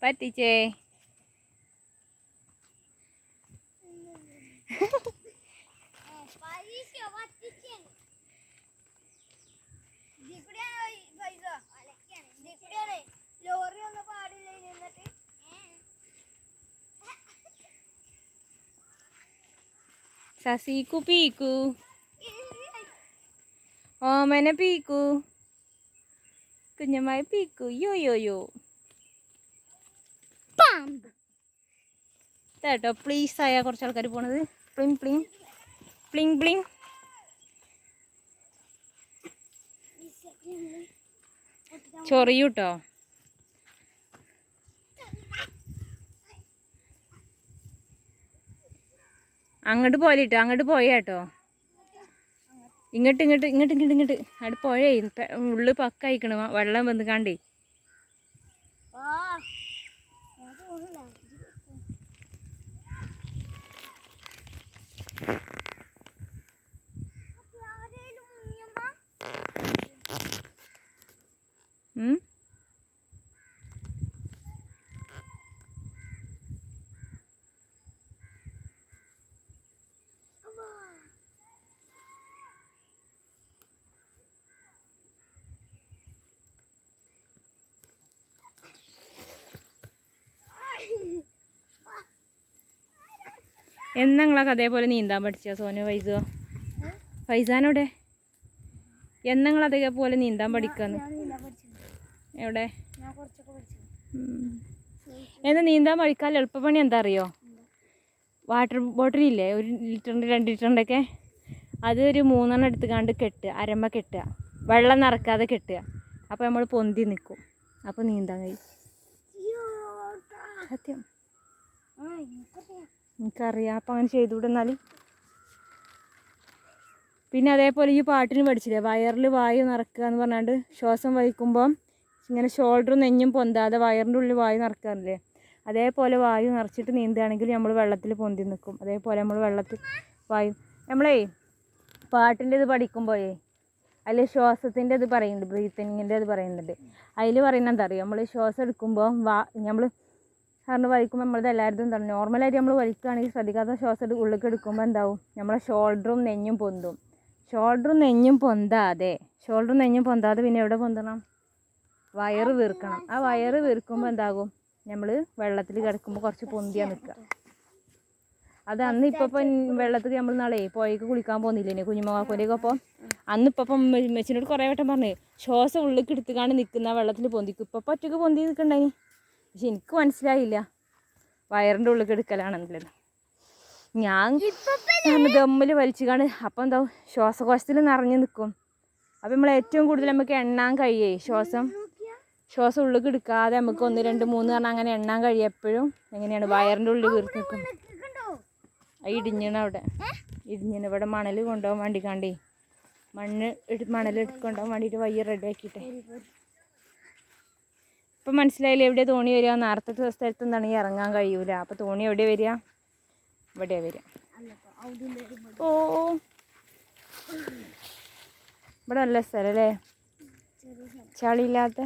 പറ്റിച്ചേ. സസീക്കു പീക്കു, ഓമന പീക്കു, കുഞ്ഞമ്മായി പീക്കു. യോ യോ യോ കേട്ടോ. പ്ലീസ് ആയാ കുറച്ച് ആൾക്കാർ പോണത്. പ്ലിങ് പ്ലിങ് പ്ലിങ് പ്ലിങ്. ചൊറിയൂട്ടോ. അങ്ങോട്ട് പോലിട്ടോ, അങ്ങോട്ട് പോയാട്ടോ. ഇങ്ങോട്ട് ഇങ്ങോട്ട് ഇങ്ങോട്ട് ഇങ്ങോട്ട് ഇങ്ങോട്ട് അവിടെ പോയേ. ഉള്ളു പക്കായിക്കണ് വെള്ളം വന്ന് കാണ്ടേ. എന്നങ്ങളൊക്കെ അതേപോലെ നീന്താൻ പഠിച്ച സോനു? ഫൈസാനോടെ എന്നങ്ങൾ അതേപോലെ നീന്താൻ പഠിക്കാന്ന്? എവിടെ? എന്ന് നീന്താൻ പഠിക്കാൻ എളുപ്പപ്പണി എന്താ അറിയോ? വാട്ടർ ബോട്ടിലില്ലേ, 1 ലിറ്ററിൻ്റെ 2 ലിറ്ററിൻ്റെ ഒക്കെ, അത് ഒരു 3 എടുത്ത് കണ്ട് കെട്ടുക, അരമ്പ കെട്ടുക, വെള്ളം നിറക്കാതെ കെട്ടുക. അപ്പോൾ നമ്മൾ പൊന്തി നിൽക്കും. അപ്പോൾ നീന്താൻ കഴിയും. സത്യം എനിക്കറിയാം. അപ്പം അങ്ങനെ ചെയ്തുവിടുന്നാൽ. പിന്നെ അതേപോലെ ഈ പാട്ടിന് പഠിച്ചില്ലേ, വയറിൽ വായു നിറക്കുക എന്ന് പറഞ്ഞാണ്ട് ശ്വാസം വലിക്കുമ്പം ഇങ്ങനെ ഷോൾഡറും നെഞ്ഞും പൊന്താതെ വയറിൻ്റെ ഉള്ളിൽ വായു നിറക്കാറില്ലേ, അതേപോലെ വായു നിറച്ചിട്ട് നീന്തുകയാണെങ്കിൽ നമ്മൾ വെള്ളത്തിൽ പൊന്തി നിൽക്കും. അതേപോലെ നമ്മൾ വെള്ളത്തിൽ വായു നമ്മളേ പാട്ടിൻ്റെ ഇത് പഠിക്കുമ്പോഴേ അതിൽ ശ്വാസത്തിൻ്റെ ഇത് പറയുന്നുണ്ട്, ബ്രീത്തിങ്ങിൻ്റെ ഇത് പറയുന്നുണ്ട്. അതിൽ പറയുന്നത് എന്താ അറിയുമോ, നമ്മൾ ശ്വാസം എടുക്കുമ്പോൾ നമ്മൾ കാരണം വലിക്കുമ്പോൾ നമ്മളത് എല്ലാവരും എന്താണ് നോർമലായിട്ട് നമ്മൾ വലിക്കുകയാണെങ്കിൽ ശ്രദ്ധിക്കാത്ത ശ്വാസം ഉള്ളിലേക്ക് എടുക്കുമ്പോൾ എന്താവും, നമ്മളെ ഷോൾഡറും നെഞ്ഞും പൊന്തും. ഷോൾഡറും നെഞ്ഞും പൊന്താതെ പിന്നെ എവിടെ പൊന്തണം? വയറ് വീർക്കണം. ആ വയറ് വീർക്കുമ്പോൾ എന്താകും, നമ്മൾ വെള്ളത്തിൽ കിടക്കുമ്പോൾ കുറച്ച് പൊന്തിയാണ് നിൽക്കുക. അത് അന്ന് ഇപ്പം വെള്ളത്തിൽ നമ്മൾ നാളെ പുഴയ്ക്ക് കുളിക്കാൻ പോകുന്നില്ലേ കുഞ്ഞുമോക്കൊക്കെ. അപ്പോൾ അന്ന് ഇപ്പം മെച്ചിനോട് കുറേ വട്ടം പറഞ്ഞേ ശ്വാസം ഉള്ളിലേക്ക് എടുത്തുകൊണ്ട് നിൽക്കുന്ന വെള്ളത്തിൽ പൊന്തിക്കും. ഇപ്പം ഒറ്റയ്ക്ക് പൊന്തി നിൽക്കണ്ടായി. പക്ഷെ എനിക്ക് മനസ്സിലായില്ല വയറിൻ്റെ ഉള്ളിൽ എടുക്കലാണെന്നുള്ളത്. ഞാൻ ദമ്മിൽ വലിച്ചു കാണും. അപ്പം എന്താവും, ശ്വാസകോശത്തിൽ നിറഞ്ഞു നിൽക്കും. അപ്പം നമ്മൾ ഏറ്റവും കൂടുതൽ നമുക്ക് എണ്ണാൻ കഴിയേ ശ്വാസം ഉള്ളിൽ എടുക്കാതെ നമുക്ക് 1 2 3 പറഞ്ഞാൽ അങ്ങനെ എണ്ണാൻ കഴിയും. എപ്പോഴും എങ്ങനെയാണ് വയറിൻ്റെ ഉള്ളിൽ വീർത്ത് നിൽക്കും. അവിടെ ഇവിടെ മണൽ കൊണ്ടുപോകാൻ വേണ്ടി കാണ്ടേ മണൽ കൊണ്ടുപോകാൻ വേണ്ടിയിട്ട് വയ്യ റെഡി ആക്കിയിട്ടെ. ഇപ്പം മനസ്സിലായില്ലേ എവിടെ തോണി വരിക? നേരത്തെ സ്ഥലത്ത് എന്താണെങ്കിൽ ഇറങ്ങാൻ കഴിയൂല. അപ്പോൾ തോണി എവിടെ വരിക? ഇവിടെയാണ് വരിക. ഓ ഇവിടെ നല്ല സ്ഥലം അല്ലേ, ചളിയില്ലാത്ത.